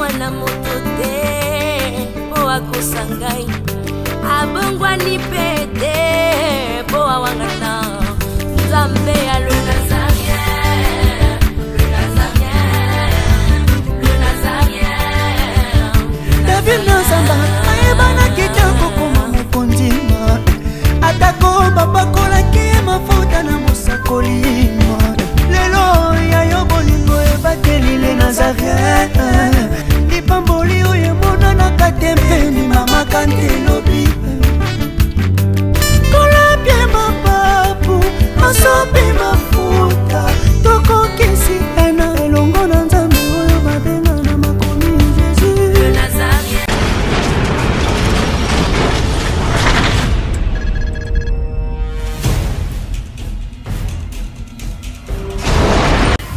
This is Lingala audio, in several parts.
mwana moto te po akosa ngai abongwani pe te po awangata Nzambe ya le Nazarien, le Nazarien, le Nazarien. David Nazamba ayebana kitoko koma mokondima atako babakolaki mafuta na mosakolima lelo yayo bolingo ebateli le Nazarien lipamboli oyo emonanaka te mpeni mama kantelobi kolapie mapapu masopi mafuta tokokisi ena elongo na Nzambe oyo babenga na makomi Jésus le Nazarien.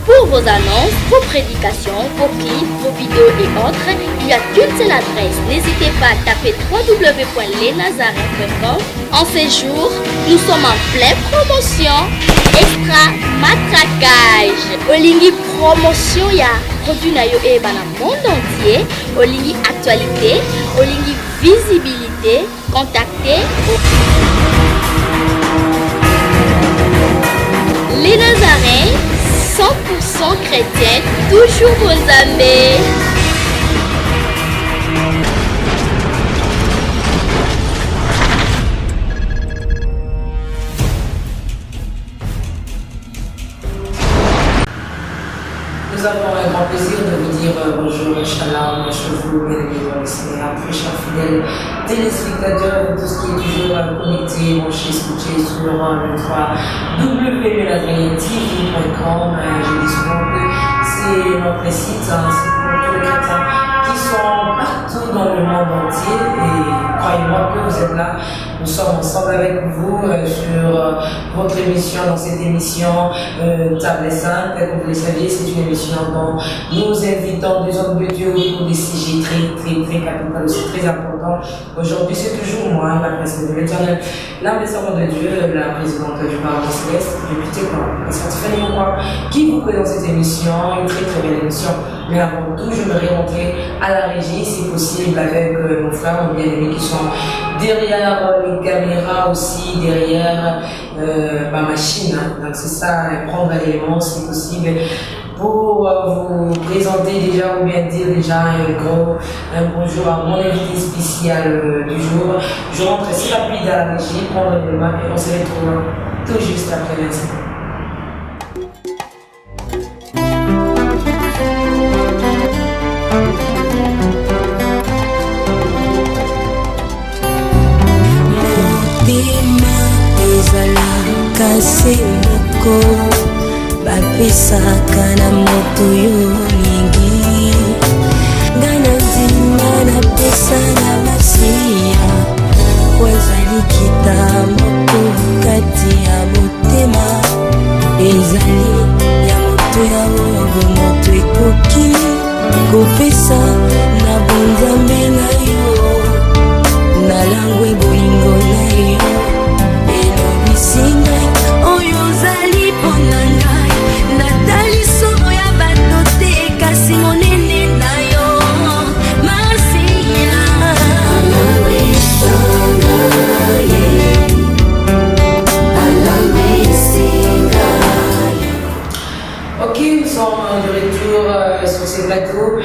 Pour vos annonces, vos prédications, vos clips, vos vidéos et autres, il y a qu'une seule adresse. N'hésitez pas à taper www.lesnazarins.com. En ces jours, nous sommes en pleine promotion. Extra matraquage. Olingi promotion ya produit na yo eba na monde entier. Olingi actualité, Olingi visibilité. Contactez les Nazarins. 100% chrétienne, toujours vos amis. Nous avons un grand plaisir de vous dire bonjour, Inch'Allah, chez vous, bien-aimés dans le Seigneur, très chers fidèles téléspectateurs, tout ce qui est toujours connecté, branché, scotché sur le 3 www.lesnazarientv.com. Je dis souvent que c'est notre site, c'est pour tous les chrétiens qui sont partout dans le monde entier et croyez-moi que vous êtes là. Nous sommes ensemble avec vous sur votre émission, dans cette émission Table Sainte. Comme vous le saviez, c'est une émission dont nous invitons des hommes de Dieu pour des sujets très capitaux, c'est très important. Aujourd'hui, c'est toujours moi, la présidente de l'Éternel, l'âme des servants de Dieu, la présidente du Parlement Céleste, depuis Técon, la Sainte-Fanny Moukoua, qui vous présente cette émission, une très belle émission. Mais avant tout, je me remontrer à la régie, si possible, avec mon frère, mon bien-aimé qui sont derrière les caméras aussi, derrière ma machine. Donc c'est ça, prendre l'élément si possible pour vous présenter déjà ou bien dire déjà un bonjour à mon invité spécial du jour. Je rentre si rapide à la régie, prendre l'élément et on se retrouve tout juste après l'instant. Kasi moko bapesaka na moto yo mingi ngana nzima napesa na masiya wazali kita moko kati ya motema ezali ya moto ya bongo moto ekoki kopesa na bonzambe na yo na langwe bolingo na yo singa oyo zali pona ngai natali solo ya bato te kasi monene na yo masiya Ok, nous sommes de retour sur ces plateaux.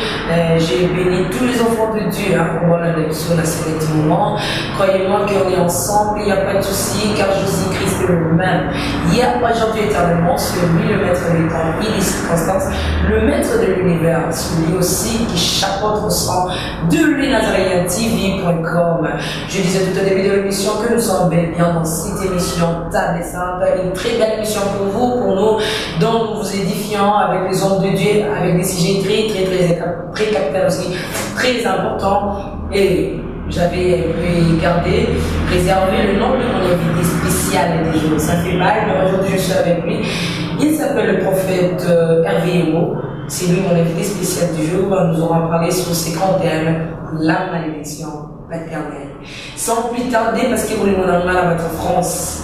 J'ai béni tous les enfants de Dieu pour la lecture à ce moment. Croyez-moi qu'on est ensemble, il n'y a pas de souci, car Jésus-Christ est le même. Hier, aujourd'hui, éternellement, celui le maître des temps et des circonstances, le maître de l'univers, celui aussi qui chapeaute au sang de lesnazarientv.com. Je disais tout au début de l'émission que nous sommes bien dans cette émission Table Sainte, une très belle émission pour vous, pour nous, dont nous vous édifions avec les hommes de Dieu, avec des sujets très capitaux aussi, très importants. Et j'avais gardé, réservé le nom de mon invité spécial du jour. Ça fait mal, mais aujourd'hui je suis avec lui. Il s'appelle le prophète Hervé Hémo. C'est lui mon invité spécial du jour. Nous aurons parlé sur ces grands thèmes, la malédiction paternelle. Sans plus tarder, parce que vous voulez mal à votre France.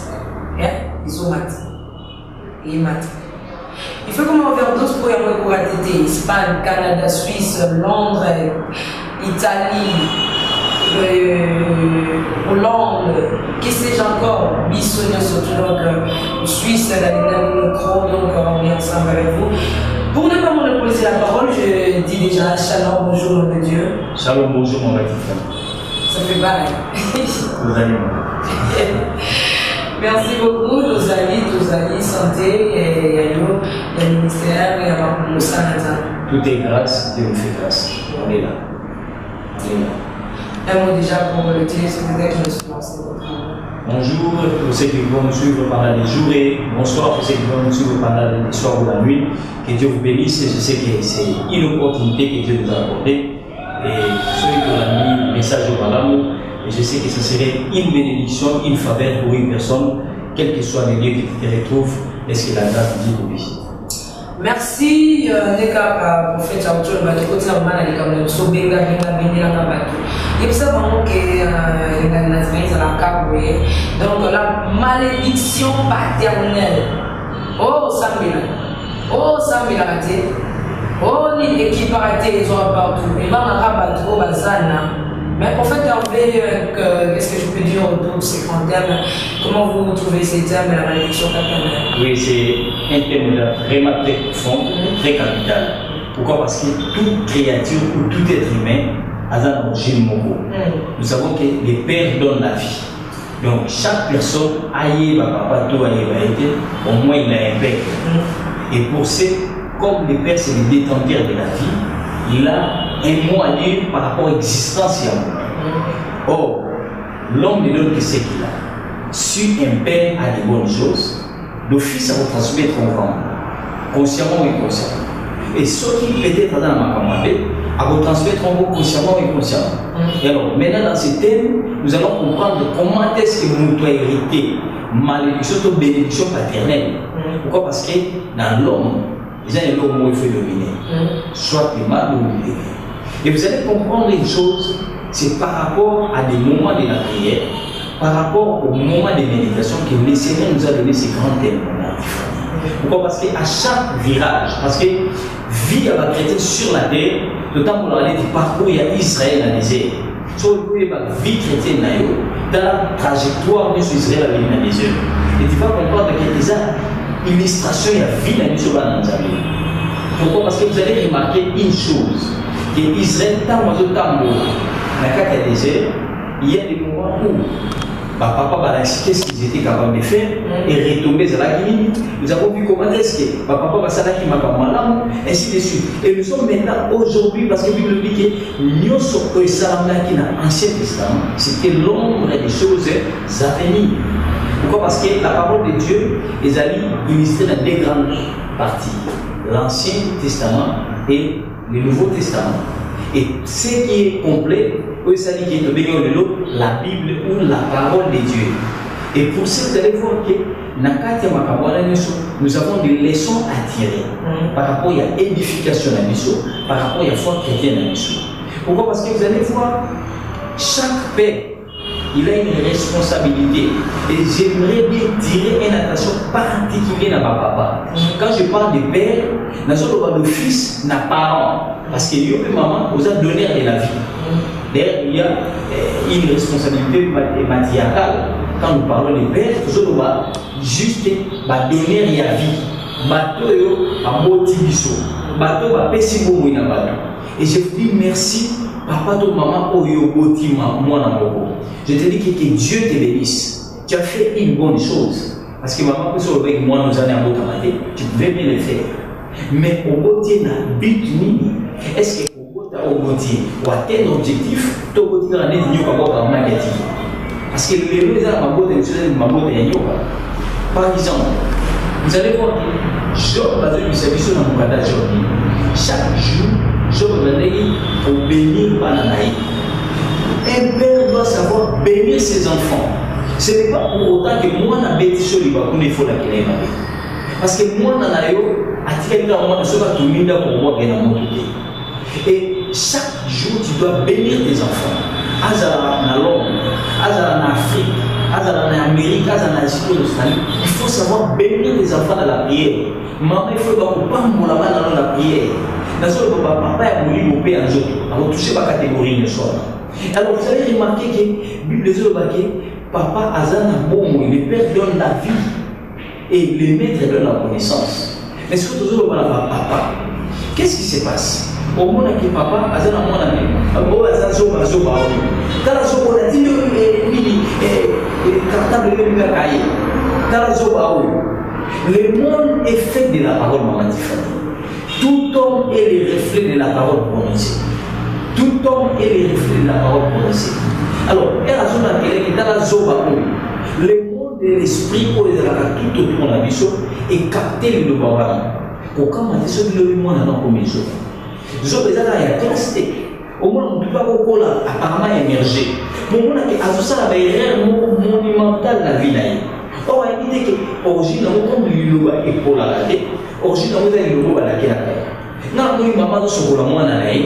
Ils ont mat. Et mat. Il faut comme overdose pour y avoir pour ATT, Espagne, Canada, Suisse, Londres, Italie, Hollande, qui sais-je encore, Bissonne surtout, donc Suisse, la micro, donc on est ensemble avec vous. Pour ne pas monopoliser la parole, je dis déjà shalom, bonjour, nom de Dieu. Shalom, bonjour, mon Vatican. Ça fait bail. Vous allez Merci beaucoup, Dozali, santé, et Yayo, le ministère, et Moussa Nathan. Tout est grâce, Dieu nous fait grâce. On est là. Un mot déjà pour le téléspectateur, je me suis lancé votre Bonjour pour ceux qui vont nous suivre pendant les jours et bonsoir pour ceux qui vont nous suivre pendant les soirs ou la nuit. Que Dieu vous bénisse. Je sais que c'est une opportunité que Dieu nous a accordée. Et ceux qui ont mis le message au l'amour, et je sais que ce serait une bénédiction, une faveur pour une personne, quel que soit le lieu qui te retrouve. Est-ce que la grâce dit oui? Merci, Neka, prophète Auto, le côté de Mana, comme le Sobenga, Benga, Bato. Il y a ça vraiment que les Nazarés à la Caboué. Donc, la malédiction paternelle. Oh, Samila. Oh, Samila, oh, ni équipe arrêtée, ils ont partout. Et là, on a rabattu au Bazana. Mais en fait, qu'est-ce que je peux dire autour de ces grands termes? Comment vous trouvez ces termes et la malédiction paternelle? Oui, c'est un thème vraiment très profond, très capital. Pourquoi? Parce que toute créature ou tout être humain a un origine moko. Nous savons que les pères donnent la vie. Donc, chaque personne, aïe, papa, tout aïe, au moins il a un père. Et pour ces, comme les pères, c'est les détenteurs de la vie, il a un mot à dire par rapport à l'existence. Or, l'homme ne donne que ce qu'il a. Si un père a des bonnes choses, le fils va transmettre au grand, consciemment ou inconsciemment. Et ce qui peut-être dans ma camarade, à transmettre en gros consciemment ou inconsciemment. Et alors, maintenant dans ce thème, nous allons comprendre comment est-ce que nous doit hériter malédiction ou bénédiction paternelle. Pourquoi? Parce que dans l'homme, il y a l'homme où il faut dominer, soit le mal ou le bien. Et vous allez comprendre une chose, c'est par rapport à des moments de la prière, par rapport au moment de méditation que le Seigneur nous a donné ces grands thèmes. Pourquoi? Parce qu'à chaque virage, parce que vie à la chrétienne sur la terre, d'autant pour aller du parcours, il y a Israël dans le désert. Soit vous pouvez la vie chrétienne dans la trajectoire de Israël avec le désert. Et tu vas comprendre qu'il y a des illustrations, il y a vie dans le désert dans le Pourquoi? Parce que vous allez remarquer une chose, que Israël, tant que vous dans le désert, il y a des moments où papa va inciter ce qu'ils étaient capables de faire et retomber à la Guinée. Nous avons vu comment est-ce que papa va s'en qui m'a pas mal, ainsi de suite. Et nous sommes maintenant aujourd'hui parce que la Bible dit que nous sommes qui dans l'Ancien Testament, c'était l'ombre des choses à venir. Pourquoi? Parce que la parole de Dieu est allée illustrer dans deux grandes parties, l'Ancien Testament et le Nouveau Testament. Et ce qui est complet, c'est la Bible ou la parole de Dieu. Et pour ça, vous allez voir que nous avons des leçons à tirer par rapport à l'édification de la mission, par rapport à la foi chrétienne de la mission. Pourquoi? Parce que vous allez voir, chaque père, il a une responsabilité. Et j'aimerais bien tirer une attention particulière dans ma papa. Quand je parle de père, le fils n'a pas. Parce que lui et maman, vous avez donné de la vie. D'ailleurs, il y a une responsabilité matriarcale. Quand nous parlons des pères, nous devons juste donner la vie. Bateau a motiviso. Bateau a pessimou na bateau. Et je vous dis merci, papa ou maman, oyo botima moi na moko. Je te dis que Dieu te bénisse. Tu as fait une bonne chose. Parce que maman peut se lever avec moi nous allons à Botamate. Tu pouvais bien le faire. Mais au botier na but nini. Est-ce que au botier ou atteindre l'objectif, tu botier na net nyoka boka marketing. Parce que le les a mambo de nyoka. Par exemple, vous allez voir que Job a fait du service dans mon cadre Job. Chaque jour, Job va aller pour bénir Pananaï. Un père doit savoir bénir ses enfants. Ce n'est pas pour autant que moi, je n'ai pas dit que il faut la créer. Parce que moi, je n'ai pas et chaque jour, tu dois bénir tes enfants. Azara na Londres, Azara en Afrique, en Amérique, en Asie, en Australie, il faut savoir bénir les enfants dans la prière. Maman, il faut pas mon avant dans la prière. Dans ce cas, papa a voulu mon père un jour. Alors, toucher ma catégorie le soir. Alors, vous allez remarquer que la Bible dit papa Azana bon, le père donne la vie et le maître donne la connaissance. Mais ce que vous avez papa, qu'est-ce qui se passe? Au moment où papa Azana mon ami, bon Azana zoba zoba. Quand la zoba on a dit cartable de cahier. Quand la zoba le monde est fait de la parole maman Tiffany. Tout homme est le reflet de la parole prononcée. Tout homme est le reflet de la parole prononcée. Alors, le monde de l'esprit pour les tout autour de la vie est capté le bavard. Pour comment est-ce que le monde a dans comme jour? Job est là, il y a trusté. Au moins, on ne peut pas beaucoup là, apparemment émerger. Mais on a dit, à tout ça, il y a un monumental dans la vie. Or, il dit que l'origine, on a eu le et pour la tête. Origine, on a eu le la tête. Non, on a eu maman de ce qu'on a eu.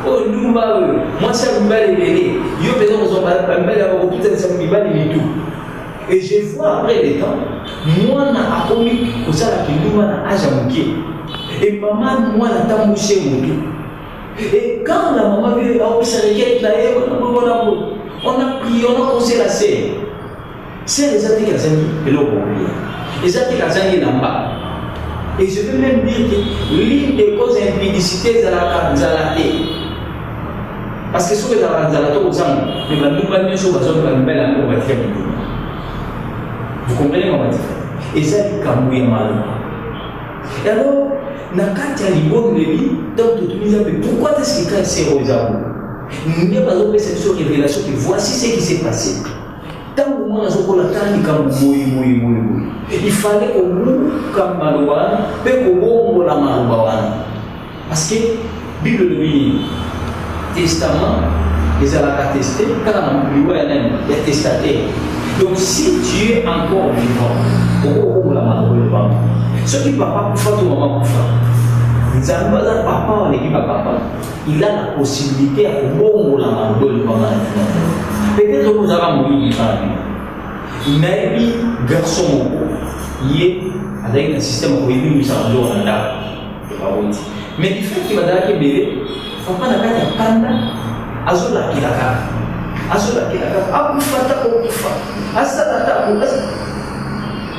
Oh, nous, moi, ça me va les bébés. Je vais dans un avoir tout ça me va les tout. Et je vois après les temps, moi, on a commis au salaire qui nous a ajouté. Et maman, moi, on a tamouché mon tout. Et quand la maman veut observer, on a prié, on a posé la serre. C'est les athées et l'eau. Les athées là-bas. Et je peux même dire que l'une des causes d'impudicité, c'est la tête. Parce que si vous avez un peu de temps, vous avez vous comprenez comment dire? Et ça, c'est comme oui, mal. Et alors, Nakati a dit bon, pourquoi est-ce qu'il y a ces roses? Il n'y a pas de révélation que voici ce qui s'est passé. Tant que moi, il fallait qu'on nous comme Malouane, mais qu'on la Malouane. Parce que la Bible dit Testament, les a attestés, quand on a un testataire. Donc si tu es encore vivant, pourquoi la Malouane? Ce qui ne va pas pour faire tout moment pour faire. Papa, l'équipe à papa, il a la possibilité à la Malouane. Peut-être que nous avons mouru mais un garçon il est avec un système où il nous a donné mais du fait qu'il va d'aller bébé papa n'a pas de panda azola kilaka akufata okufa asata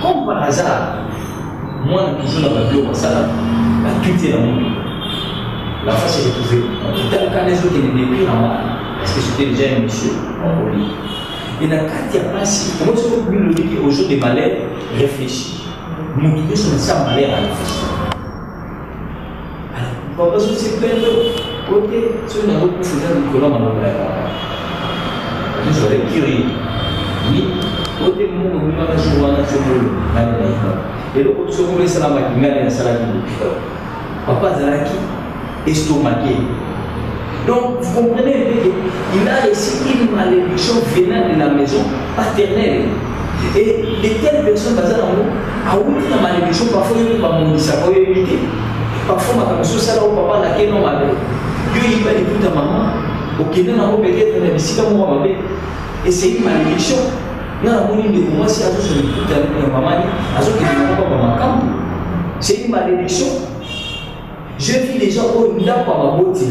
comme par hasard moi toujours dans la bio masala la tuité dans mon la face est retrouvée dans le cas des autres qui étaient pris en moi parce que c'était déjà un monsieur en Bolivie. Et dans le cas de Passi, comment est-ce que vous le dites au jour des malheurs, réfléchis. Nous devons se malheur à réfléchir. Alors, parce que c'est plein de côté, ceux qui n'ont pas fait de colonne à l'envers. Nous sommes curieux. Oui, côté monde, nous avons joué à la seconde, et le côté seconde, c'est la machine, la salade. Papa Zalaki, estomaqué. Donc, vous comprenez qu'il a reçu une malédiction venant de la maison paternelle. Et de telles personnes, à une malédiction, parfois, il n'y a pas de ça, parfois, ma maison, ça, papa, n'a qu'un nom à l'heure. Dieu, il va écouter ta maman, au Kenya, peut-être, mais si comme moi, et c'est une malédiction. Non, on dit que moi, si à tout ce que ta maman, à ce que tu n'as pas ma camp, c'est une malédiction. Je vis les gens qui n'ont pas ma beauté.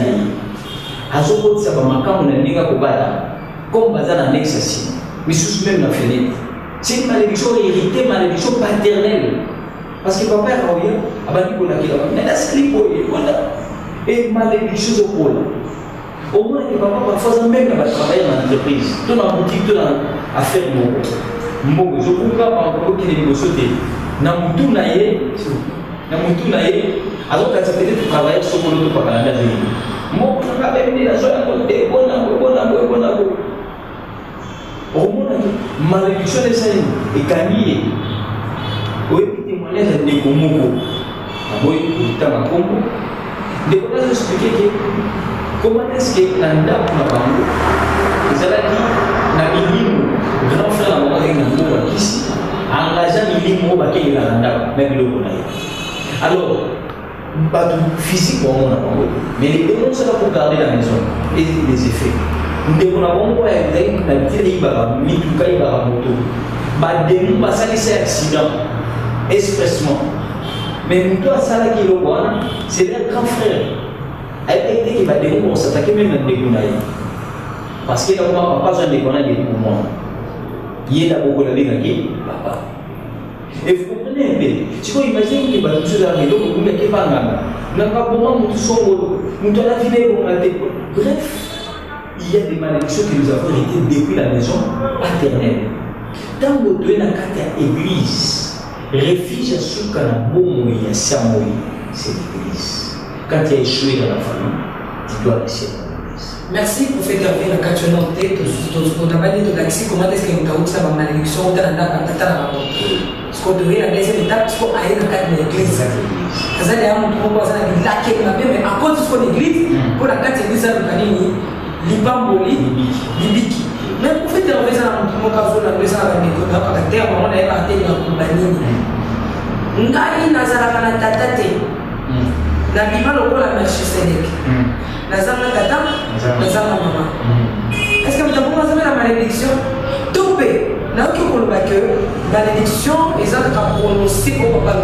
Azoko ça va manquer on a ninga kobata comme bazana nexasi mais sous même la fenêtre c'est une malédiction héritée malédiction paternelle parce que papa a rien abandi ko la kila mais la slip et malédiction au pôle au moins que papa parfois même va travailler dans l'entreprise tout dans boutique tout dans affaire mo je pourquoi pas ko qui négocier na mutu na ye alors quand ça peut être travailler sur le pas Canada moi, je vais venir à la côté, bon, au moins, malédiction de ça est gagnée. Oui, témoignage de Komoko. Moi, je vais vous Congo. Je vais vous expliquer comment est-ce que l'anda pour la Bango, ils avaient dit, grand frère à moi, ici, engageant Milim, qui est l'anda, même le alors, pas tout physique pour moi, mais les démons sont là pour garder la maison et les effets. ndeko na bongo ya ezali na bitele yibaka mituka yibaka moto bademu basalisa accident expressement mais moto asalaki eloko wana c'est leur grand frère ayebaki teke bademu bosatake même na ndeko na ye parce que nakoma papa azwa ndeko na ndeko mwana ye na boko nabengaki papa et vous comprenez un peu sikoyo imagine ke bato mosusu ezalaka eloko kumbi ake banganga nakaboma motu songolo moto alavi na ebonga te bref. Il y a des malédictions qui nous avons héritées depuis la maison paternelle. Dans le domaine de l'église, refuge à ce qu'on a bon moyen, c'est l'église. Quand tu as échoué dans la famille, tu dois laisser la l'église. Merci pour faire gagner la question en tête. On t'a pas dit de l'accès, comment est-ce que nous avons ça ma malédiction, on t'a dit à la mort. Ce qu'on devrait la deuxième étape, c'est qu'on aille dans le cadre de l'église. Ça veut dire qu'on va dire mais à cause de l'église, pour la cadre de l'église, Libamboli, Libiki. Mais pour faire des raisons à mon cas, on a besoin de contacter, on a épargné la compagnie. Ngai nazala na tatate. Na bima lokola na Melchisedek. Nazala tata, nazala maman. Est-ce que vous avez la malédiction? Topé. Là qui on que malédiction ils ont prononcé au papa.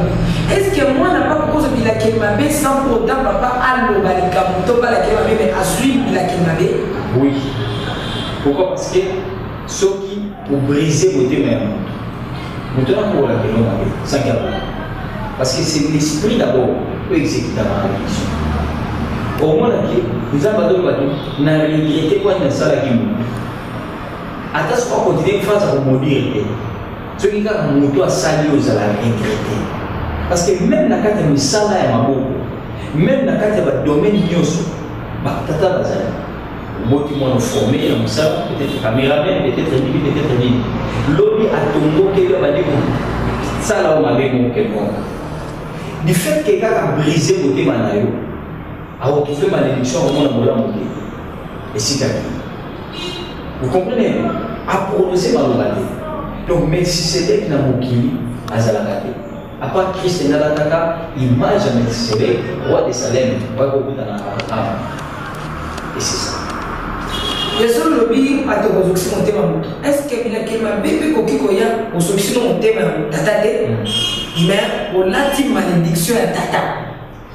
Est-ce que moi n'a pas cause de la kelmabe sans pour autant papa allo balika to pas la kelmabe mais a suivre la kelmabe? Oui. Pourquoi? Parce que ceux qui pour briser votre main. Maintenant pour la kelmabe sans gabarit. Parce que c'est l'esprit d'abord qui exécute la malédiction. Au moins là nous avons dit n'a regretté quoi dans ça la kelmabe. Attends, ce qu'on continue de faire, ça va maudire. Ce qui est mon toit sali aux à la regretter. Parce que même la carte de Sala et Maboko, même la carte de domaine Nyoso, Tata Bazala, le mot qui m'a formé, peut-être caméraman, peut-être Bibi, peut-être Bibi. L'objet à Tongo, qui va dire ça là, on m'avait mon quelconque. Du fait que quelqu'un a brisé votre manayo, a retrouvé ma malédiction au monde de la montée. Et c'est à vous comprenez? À prononcer ma localité. Donc, Melchisedek n'a mokili à Zalakate. À part Christ n'a l'ataka, image à Melchisedek, roi de Salem, roi de Abraham. Et c'est ça. Il y a seulement le billet à te resourcer mon thème. Est-ce qu'il y a quelqu'un bébé kokikoya au solution mon thème tatate? Mais pour l'intime malédiction à tata.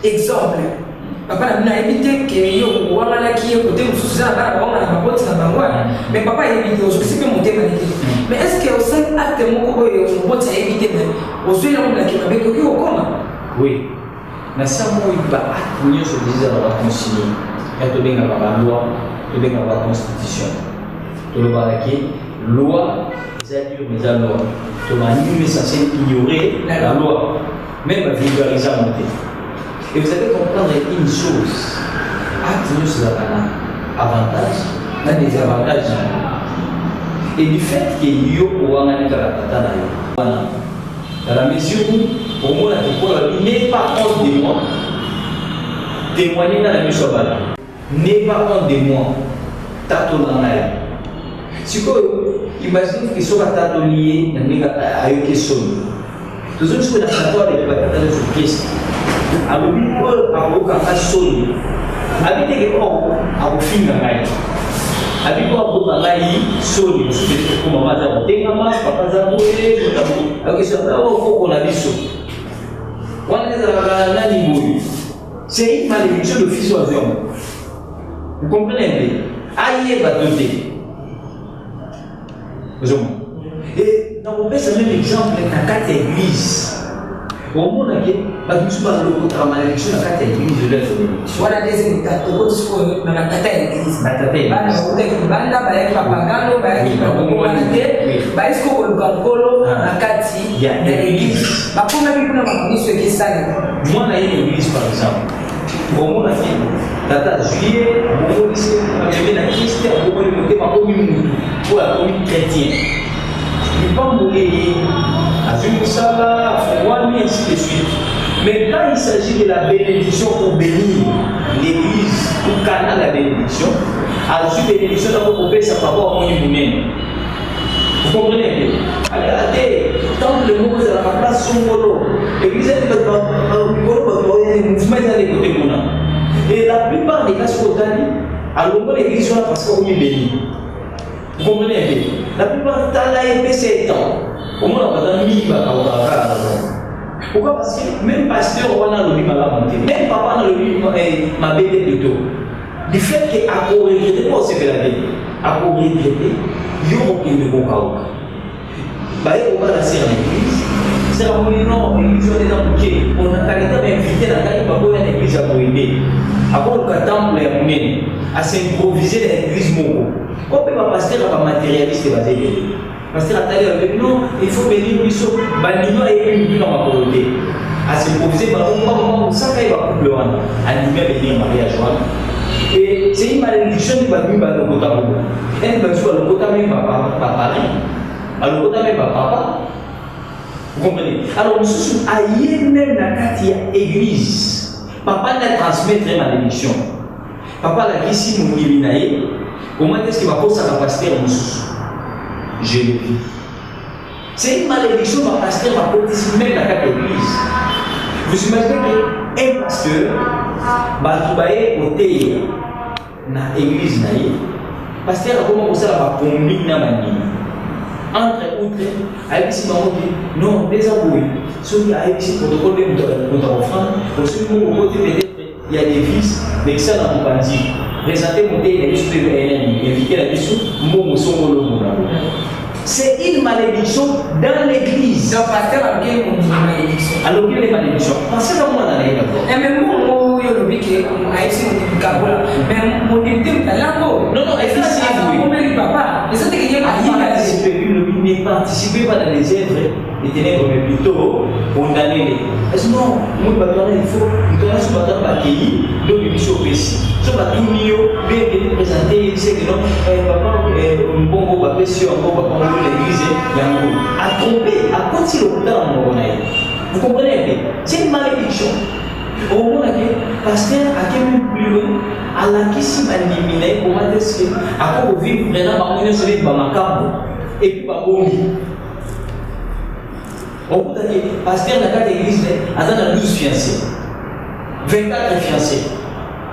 Exemple. Papa n'a évité que yo wala qui est côté mususu na bana ba na maboti na bangwa mais papa a évité aujourd'hui mon thème mais est-ce que au sein acte moko oyo maboti a évité mais aujourd'hui là on a qui m'a béco qui au comment? Oui. Na samo iba acte nyo se disait dans la consigne et to benga ba loi to benga ba constitution to le baraki loi c'est dire mais la loi to manu censé ignorer la loi même vulgariser monter. Et vous allez comprendre une chose, acte c'est un avantage, un désavantage. Et du fait que yo ouangani karatata na yo, dans la mesure où au moins la n'est pas honte de moi, témoigner dans la mission bala, n'est pas honte de moi, tato dans la. Si vous imaginez que soit tato lié, à une question. Tous ceux qui ont la de la sur Christ. Alobi ko aboka asoni abite ke ko abofinga ngai abiko aboka ngai soni ko mama za tenga mas papa za boye ko akisha ko na biso wana za nani boye c'est une malédiction de fils aux hommes. Vous comprenez? Aïe badoté et dans mon c'est même exemple dans quatre églises. Au monde, il y a une malédiction dans la église de l'église. Voilà des états, tout le monde dans la église. Dans la église. Banda, baye papagano, baye humanité, baye ce qu'on le na kati ya l'église. Ba kuna bibi na makanisa qui sale. Moi na l'église par exemple. Au monde il tata juillet, au lycée, il y a Christ, au monde il y a communauté pour la communauté chrétienne. Il pas mourir à Zumsala, à Fouani, ainsi de suite. Mais quand il s'agit de la bénédiction pour bénir l'église, pour canal la bénédiction, à la bénédiction, on peut sa parole au monde humain. Vous comprenez? Regardez, tant le mot de la place son molo, l'église est un mouvement dans les côtés. Et la plupart des cas spontanés, Alors, l'église, parce qu'on est béni. Vous comprenez un peu? La plupart du temps, là, il y a 7 ans. Au moins, on va dans pourquoi? Parce que même pasteur, on a le mal monté. Même papa, on a le ma bébé plutôt. Du fait qu'à quoi regretter, on s'est fait la vie. À quoi regretter, il y a aucun de bon cas. Bah, on va la serre à l'église. C'est la non, l'église, on est dans le pied. On a qualité d'inviter la caille, on va l'église à pour aider. Après, on a temple à s'improviser l'église Moko. Quand on peut pasteur, on va matérialiste et basé. Parce que la taille avec nous, il faut venir lui sur Banino et une dans ma communauté. À s'improviser, on sait qu'il va couper animer avec les mariages. Et c'est une malédiction qui va venir dans le côté. Elle va sur le côté même papa. Alors, le côté même papa. Vous comprenez? Alors, nous sommes ailleurs même dans la église. Papa n'a transmis très malédiction. Papa l'a dit si nous vivons, comment est-ce qu'il va poser sa capacité à nous? Je le vis. C'est une malédiction que le pasteur va participer dans la église. Vous imaginez qu'un pasteur va trouver au thé dans l'église, le pasteur a commencé à combiner dans la vie. Entre autres, avec ces mamans qui non, les embrouilles. Ceux qui ont ici protocole de notre offrande, pour ceux qui ont côté peut-être il y a des fils, mais ça dans le bandit. Présenter mon thé, il y a des choses inviter la mission, mon son le c'est une malédiction dans l'église. Donc, pasteur a bien une malédiction. Alors, quelle est la malédiction? Parce que moi, dans les d'accord. Et même moi, je le dis que a essayé de Kabola. Mais mon député, là, non, et ça, c'est un papa. Et ça, c'est qu'il y a ne participez pas dans les œuvres des ténèbres, mais plutôt condamner. Est-ce que non, il faut que ce bâton va accueillir, donc il faut que ce bâton bien présenter, il sait que non, papa, un bon va passer encore pour l'église, à tromper, à continuer au temps. Vous comprenez un peu? C'est une malédiction. Au moment où le pasteur a même plus loin, à la question éliminée, comment est-ce que, à quoi vivre vraiment, on est dans ma carte, et puis pas bon. Au bout d'un pasteur dans l'église, il a 12 fiancés, 24 fiancés.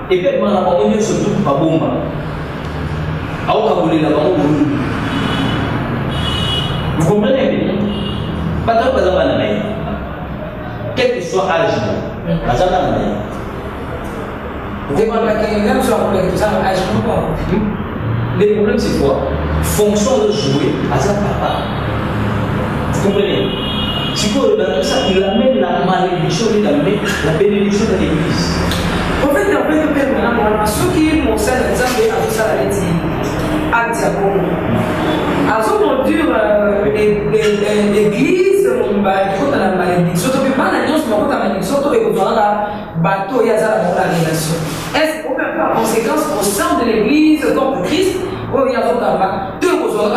Et puis, on est surtout pas bon. Vous comprenez bien? Pas de quel que soit l'âge, le problème c'est quoi? Fonction de jouer à sa papa. Vous comprenez? Si vous regardez tout ça, il amène la malédiction, il amène la bénédiction de l'église. En fait, ceux qui m'ont fait l'exemple de ça, acte l'église, il la malédiction. Tu ne peux pas la malédiction, tu peux pas la bateau, il y a la relation. Est-ce qu'on peut faire conséquence au sein de l'église, comme Christ, où il y a un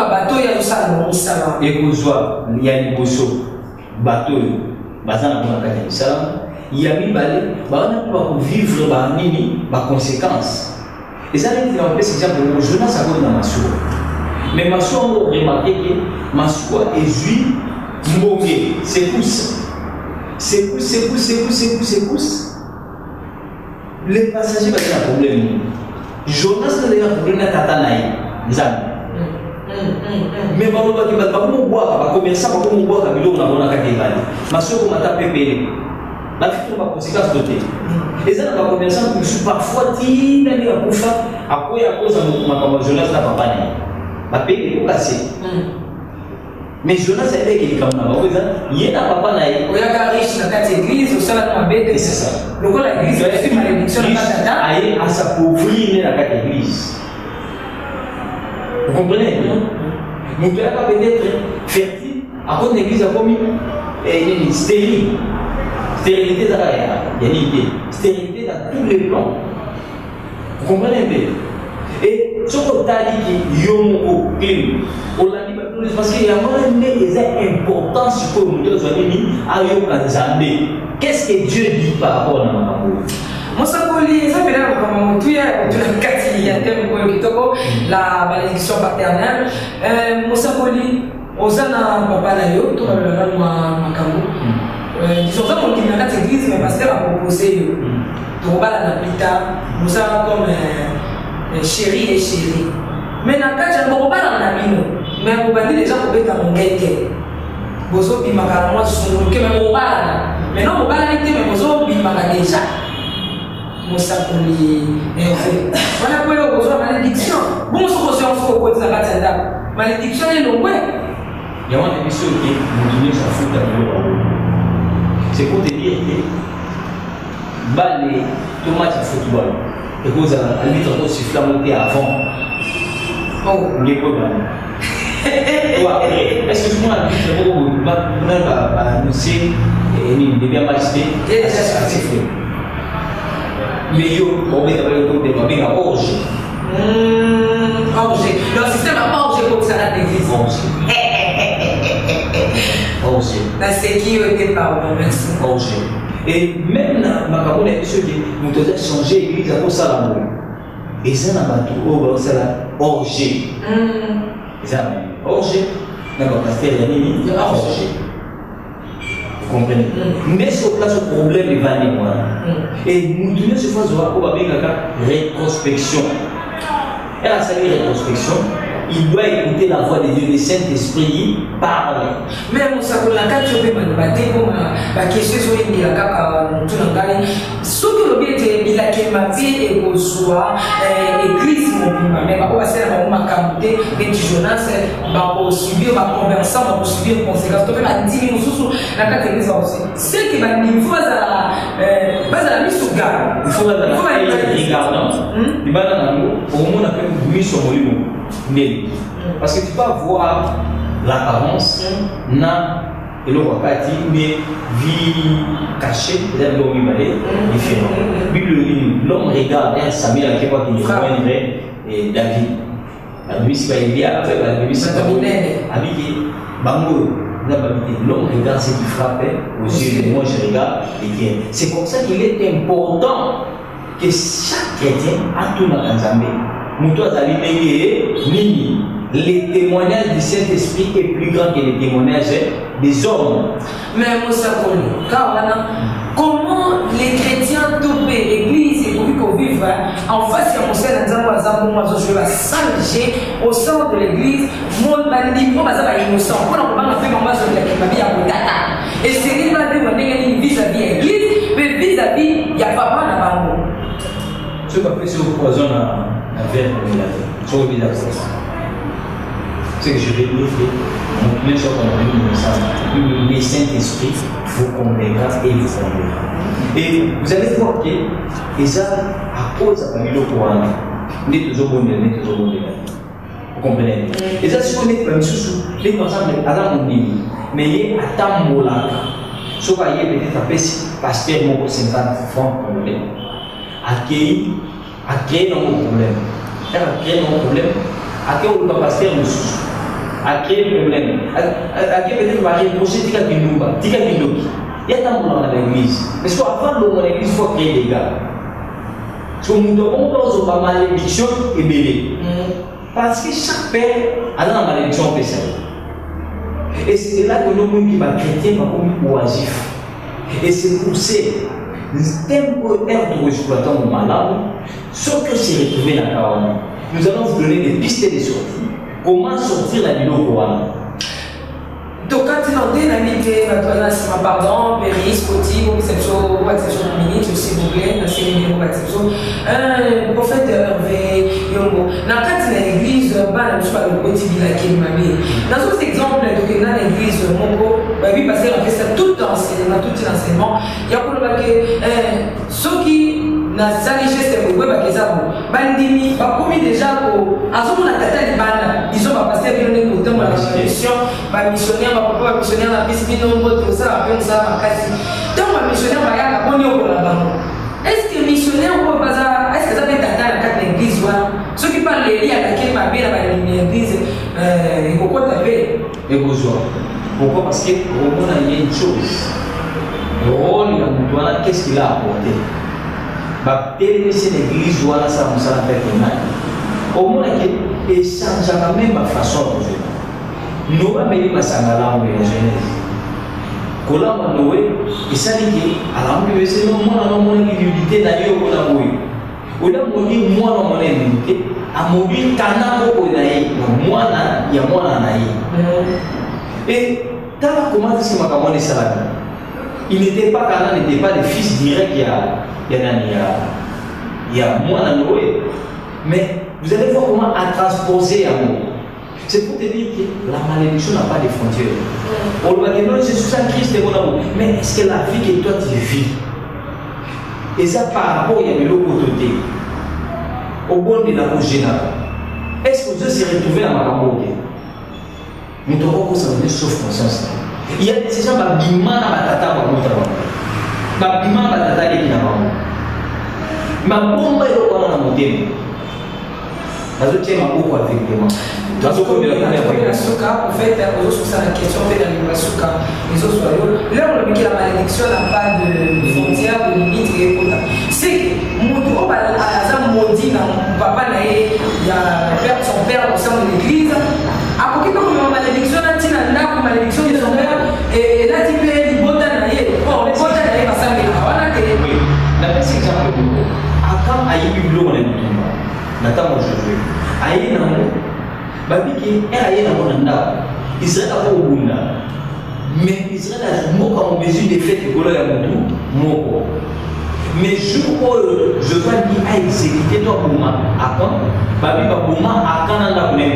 bateau, il y a un salon. Et que soit, il y a un bateau, il y a mis balai, on va vivre par conséquence. Et ça, il y a un exemple, je ne sais pas dans ma soeur. Mais ma soeur, on a remarqué que ma soeur est juive, mouillée, c'est pousse. Les passagers vont avoir un problème. Jonas n'a pas un problème à Tatanaï. Mais on va dire que on boit, commerçant, on boit, on a ma soeur, on m'a tapé. La vie va conséquence de et ça va commerçant qui parfois dit à après à cause de ma Jonas n'a pas né. Ma paix est cassée. Mais Jonas a été qui comme il y a un papa naïf. Il y a un riche dans cette église, au sein de ma bête. C'est ça. Le rôle de l'église, c'est une malédiction. Il a s'appauvrir dans cette église. Vous comprenez? Mon père va peut-être fertile à cause de l'église a commis stérile. Stérilité dans la réalité. Stérilité dans tous les plans. Vous comprenez bien? Et ce qu'on t'a dit qui yomo clean, on l'a dit parce qu'il y a une importance pour nous tous à Yokanzambe. Qu'est-ce que Dieu dit par rapport à nous? Mosakoli, ça fait là comme tout il y a la malédiction paternelle. Mosakoli, Osana papa nayo, tout le makambo. Disons ça pour qu'il y a une église, mais pasteur a proposé. Donc, on va la plus tard, nous avons comme chéri et chéri. Mais dans le cas de Mokobala, on a mis nous. Mais on va dire les gens pour être à mon guette. Bozo bimaka moi sur que même Mokobala. Mais non, Mokobala était mais Bozo bimaka déjà. Mosakoli et on fait. Voilà quoi le Bozo malédiction. Bon, ce que on se côté la bataille. Malédiction est le ouais. Il y a une émission qui nous dit ça fout à c'est pour te dire que les tomates de football et vous avez mis trop siffler monter avant. Oh, les problèmes. Est-ce que tout le monde a dit que vous va annoncer et bien acheter et ça c'est fait. Mais yo, on va travailler autour de ma bien orge. Orge. Le système a pas orge comme ça dans l'église. Orge. La sécurité pardon, merci. Orge. Et même dans ma cabane, ceux qui nous ont changé l'église à cause de ça. Et ça n'a pas tout, c'est la orge. Ça, orge. Dans le pasteur, il y a orge. Vous comprenez? Mais sur place, le problème est venu. Et nous devons se faire rétrospection. Et à sa rétrospection, il doit écouter la voix de Dieu, le Saint-Esprit parle. Mais mon sac, la carte, je peux me battre pour la question sur la carte, tout le monde. Ce que le bien est, il a qu'à ma vie et au soir, église, mais on va faire ma camoufler, les Jonas, on va subir, on va converser, on va subir les conséquences. Donc, on va dire, nous, la carte église aussi. Ce qui va nous faire la mise sur garde. Il faut regardant. Il va dans le au moins, on a mis sur le parce que tu peux voir l'apparence, et l'on va pas dire, mais vie cachée, peut-être l'homme est différent. L'homme regarde Samuel qui voit qu'il est David. La Bible, c'est pas il y a avec la Bible, c'est pas avec l'homme regarde ce qui frappe aux yeux de moi, je regarde les biens. C'est comme ça qu'il est important que chaque chrétien a tout dans Nzambe. Les témoignages du Saint-Esprit est plus grand que les témoignages des hommes. Mais comment les chrétiens tombent l'église et pour vivre en face de mon Seigneur je vais s'engager au sein de l'église, mon innocent. Et c'est pas vis-à-vis de l'église, mais vis-à-vis, il n'y a pas mal à l'amour. Ce qu'on fait, c'est au poison à verre de la vie. C'est au village. C'est que je vais dire que mon premier choc le Saint-Esprit vous convaincra et vous convaincra. Et vous allez voir que ça, à cause de la famille de Coran, on est toujours bon, vous comprenez? Et ça, si on est comme sous les personnes de Adam Mouni, mais il y a Adam Moulaka. Ce qu'on a peut-être appelé pasteur Moko 50 francs congolais. A créé un problème. A créé un problème. A créé un pasteur Moussou. A créé un problème. A créé peut-être va reprocher Tika Kindoumba, Tika Kindoki. Il y a tant dans l'église. Mais soit avant de l'église, il faut créer des gars. Parce que nous devons pas avoir malédiction et bébé. Parce que chaque père a une malédiction spéciale. Et c'est là que nous sommes qui va chrétien, va comme oisif. Et c'est pour ça. Tempo de exploitant au malade, sauf que c'est retrouvé dans la caravane. Nous allons vous donner des pistes de sortie. Comment sortir la vidéo Coran? Donc, quand tu entends la vidéo, pardon, Péris, Poti, exception de minute, s'il vous plaît, dans ces vidéos, le prophète Hervé, Yongo. Dans l'église, je ne sais pas le côté de la Kémami. Dans cet exemple, dans l'église, Mongo, oui, parce qu'on fait ça tout l'enseignement, il y a pour le ceux qui na sali geste ko ba kezabo bandimi ba komi déjà ko azomo na tata libana izo ba passer bien ne ko tembo la mission ba missionnaire ba papa missionnaire na bisbi no mboto ça ba pensa makasi donc ba missionnaire ba ya na boni ko la bango est-ce que missionnaire ko baza est-ce que ça peut tata na carte d'église wa ceux qui parlent les liens avec ma bien ba l'église ko ko taper et besoin pourquoi parce que au monde il y a une chose le rôle de Moutouana qu'est-ce qu'il a apporté bah téléviser l'église voilà ça on s'en fait au moins que échange la même façon de faire nous va mener ma sangala en Genèse kola manoé et ça dit que à la même c'est non moi qui l'unité d'ailleurs on a oui ola moni mwana mwana limité a mobile kana ko na ye mwana ya mwana na ye et t'as comment est-ce que makamoni ça il n'était pas kana n'était pas le fils direct il y a mwana Noé mais vous allez voir comment à transposer amour. C'est pour te dire que la malédiction n'a pas de frontières. On va dire non, je suis un Christ et mon amour. Mais est-ce que la vie que toi tu vis, et ça par rapport à l'autre côté, au bon de la générale, est-ce que Dieu s'est retrouvé à ma campagne? Nous devons s'en sauf conscience. Il y a ces gens qui ont batata ma bomba est au coin de mon thème. Nazotia maboko effectivement. En fait, aux autres ça la question fait dans le suka, les autres soyaux. Là on dit que la malédiction n'a pas de frontières, de limites et autres. C'est mon gros bazar maudit dans papa naé, il y a perdre son père au sein de l'église. À côté comme la malédiction là tina na malédiction de son père et là tu peux dire bota naé. Bon, bota naé parce que on a que oui. La base exemple quand ayi biblo on est nata mo jouer ayi na mo babiki ayi na mo nda Israël a ko bunda mais Israël a mo comme mesure de fait que la mutu moko mais jour où je vois ni a exécuté toi bouma après babi ba bouma akana nda kunem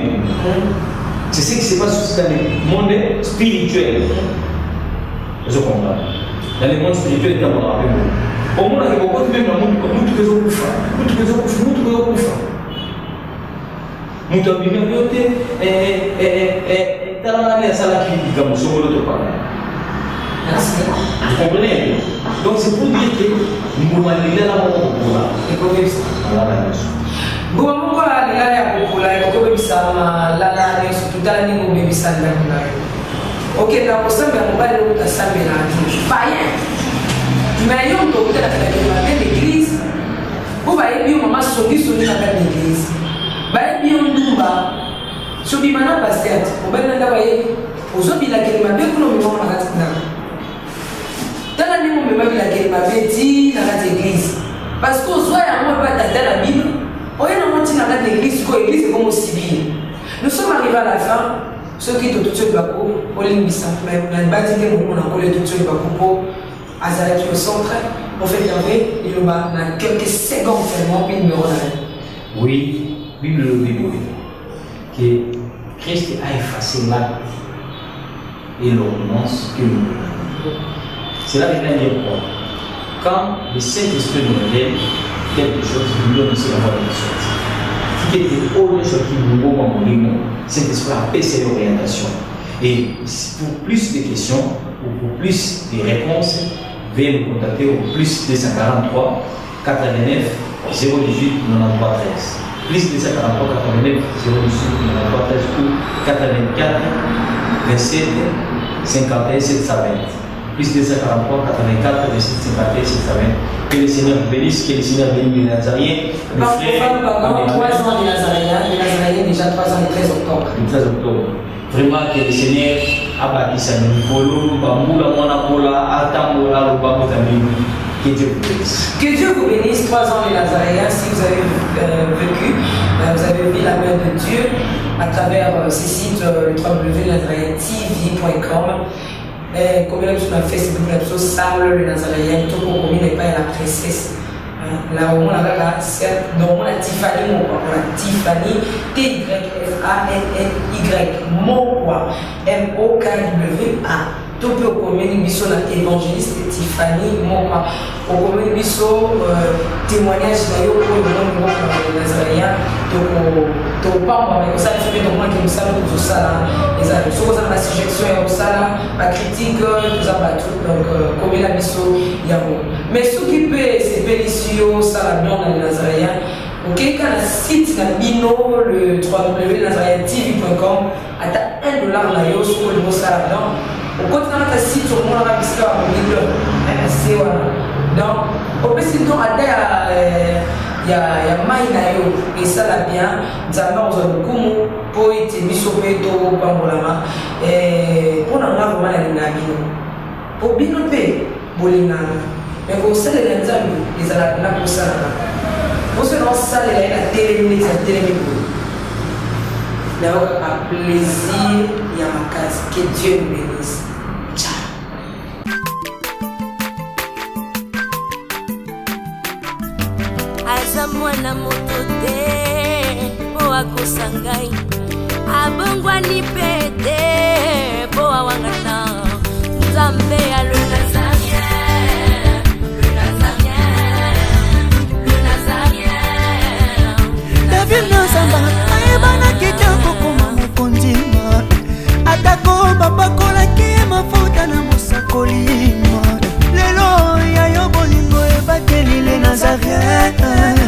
c'est ce qui se passe dans le monde spirituel je comprends dans le monde spirituel il y a mon rappel au monde qui beaucoup même dans monde comme tout que zo kufa mutu abime yote talangani asala kritika musongolo to pas. Vous comprenez? Donc c'est pour dire que nous malila la mokula et comme ça voilà la chose. Gouvernement la lila ya mokula et comme ça la ne surtout ni mo bebisa ndakula. OK, na posamba mobile uta sambe na païen. Mais yo to utela kwa l'église. Vous voyez bien maman songi na l'église. Bae bien ndumba sobi mana pasteur obana ndaba ye ozobi la kelima be kuno mimo na katina tala ni mo mema bi la kelima be ti na la église parce que ozoa ya mo ba tata la bible oyena mo ti na la église ko église comme civil. Nous sommes arrivés à la fin ceux qui tout ceux bako olimbisa mais na bati ke mo na ko le tout ceux bako po azala qui au centre on fait tomber il va na quelques secondes seulement puis numéro là. Oui. Bible que Christ a effacé l'acte et l'ordonnance que nous avons. Cela veut dire quoi? Quand le Saint-Esprit nous révèle quelque chose, nous donne aussi la voie de sortie. Si quelque chose qui nous voit, Saint-Esprit a fait ses orientations. Et pour plus de questions ou pour plus de réponses, veuillez nous contacter au plus 243 89 018 93 13. Plus de 143 89 018 93 ou 84 27 51 720. Plus de 143 84 27 51 720. Que le Seigneur bénisse, que le Seigneur bénisse les Nazariens. Le frère, 3 ans des Nazariens, déjà 3 ans le 13 octobre. Le 13 octobre. Vraiment que le Seigneur a bâti sa Nikolo, Bamoula, Monapola, Atamola, Lobamotami. Que Dieu vous bénisse. Que Dieu vous bénisse. 3 ans les Nazaréens, si vous avez vécu, vous avez vu la main de Dieu à travers ces sites www.nazarayentv.com. Comme il y a sur Facebook, il y a sur Samuel le Nazaréen, tout pour commun n'est pas la princesse. Là où on a là, c'est donc on a Tiffany, on a Tiffany, T-Y-F-A-N-N-Y, Mokwa, M-O-K-W-A. Tout peut communiquer biso la évangéliste Tiffany Mokwa. Au communiquer biso témoignage d'ailleurs pour le monde de Nazaréen. Donc pas mais ça fait donc moi qui me savent tout ça les amis. Sur la suggestion et ça la critique tout ça tout donc comme il a biso yamo. Mais ce qui peut c'est délicieux ça la bien dans les Nazaréens. OK, quand le site na bino le www.nazarayentv.com à $1 là yo sur le mot ça là-dedans. Au continent de site sur mon arabisque au milieu c'est voilà. Donc au petit temps à il y a maïnayo et ça l'a bien nzamba ozalukumu po ite misope to pambolama pour na vraiment na bino po bino pe bolingana mais ko sala nzambe ezala na kosala Vous serez dans la salle et la télé, la télé. D'ailleurs, à plaisir, il y a ma case. Que Dieu nous bénisse. Ciao. Aza mwana moto te po akosa ngai abongwani pe